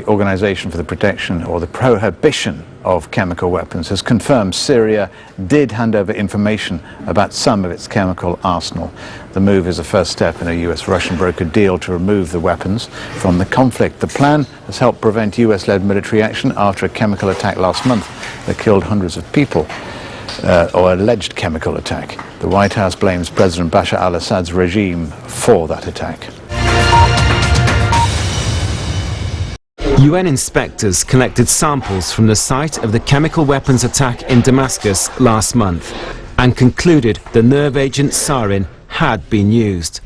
Organization for the Protection or the Prohibition of Chemical Weapons has confirmed Syria did hand over information about some of its chemical arsenal. The move is a first step in a US-Russian brokered deal to remove the weapons from the conflict. The plan has helped prevent US-led military action after a chemical attack last month that killed hundreds of people, or alleged chemical attack. The White House blames President Bashar al-Assad's regime for that attack. UN inspectors collected samples from the site of the chemical weapons attack in Damascus last month and concluded the nerve agent sarin had been used.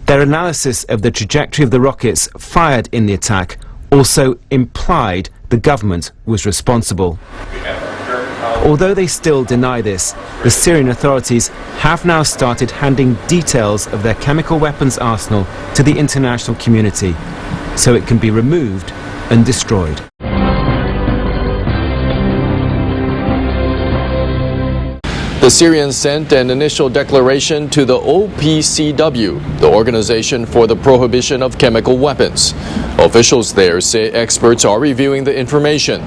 Their analysis of the trajectory of the rockets fired in the attack also implied the government was responsible. Although they still deny this, the Syrian authorities have now started handing details of their chemical weapons arsenal to the international community, so it can be removed and destroyed. The Syrians sent an initial declaration to the OPCW, the Organization for the Prohibition of Chemical Weapons. Officials there say experts are reviewing the information.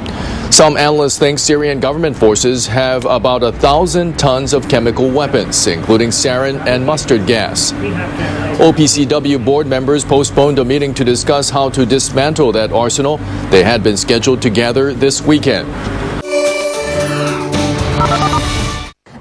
Some analysts think Syrian government forces have about 1,000 tons of chemical weapons, including sarin and mustard gas. OPCW board members postponed a meeting to discuss how to dismantle that arsenal. They had been scheduled to gather this weekend.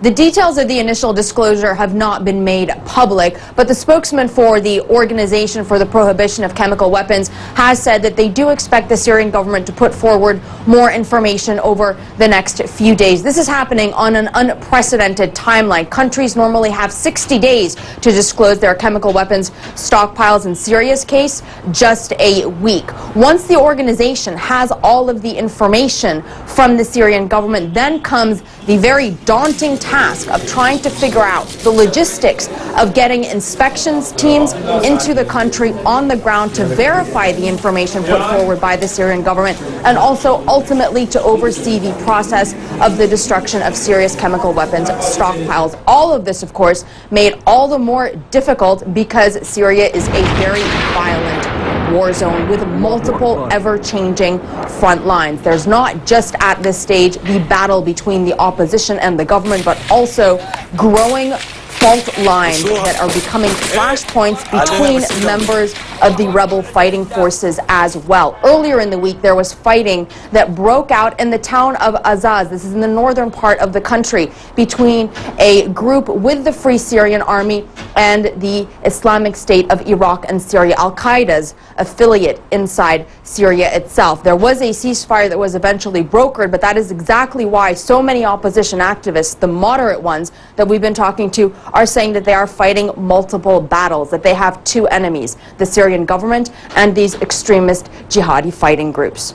The details of the initial disclosure have not been made public, but the spokesman for the Organization for the Prohibition of Chemical Weapons has said that they do expect the Syrian government to put forward more information over the next few days. This is happening on an unprecedented timeline. Countries normally have 60 days to disclose their chemical weapons stockpiles. In Syria's case, just a week. Once the organization has all of the information from the Syrian government, then comes the very daunting task of trying to figure out the logistics of getting inspections teams into the country on the ground to verify the information put forward by the Syrian government, and also ultimately to oversee the process of the destruction of Syria's chemical weapons stockpiles. All of this, of course, made all the more difficult because Syria is a very violent war zone with multiple ever-changing front lines. There's not just at this stage the battle between the opposition and the government, but also growing fault lines that are becoming flashpoints between members of the rebel fighting forces as well. Earlier in the week, there was fighting that broke out in the town of Azaz. This is in the northern part of the country, between a group with the Free Syrian Army and the Islamic State of Iraq and Syria, Al-Qaeda's affiliate inside Syria itself. There was a ceasefire that was eventually brokered, but that is exactly why so many opposition activists, the moderate ones that we've been talking to, are saying that they are fighting multiple battles, that they have two enemies, the Syrian government and these extremist jihadi fighting groups.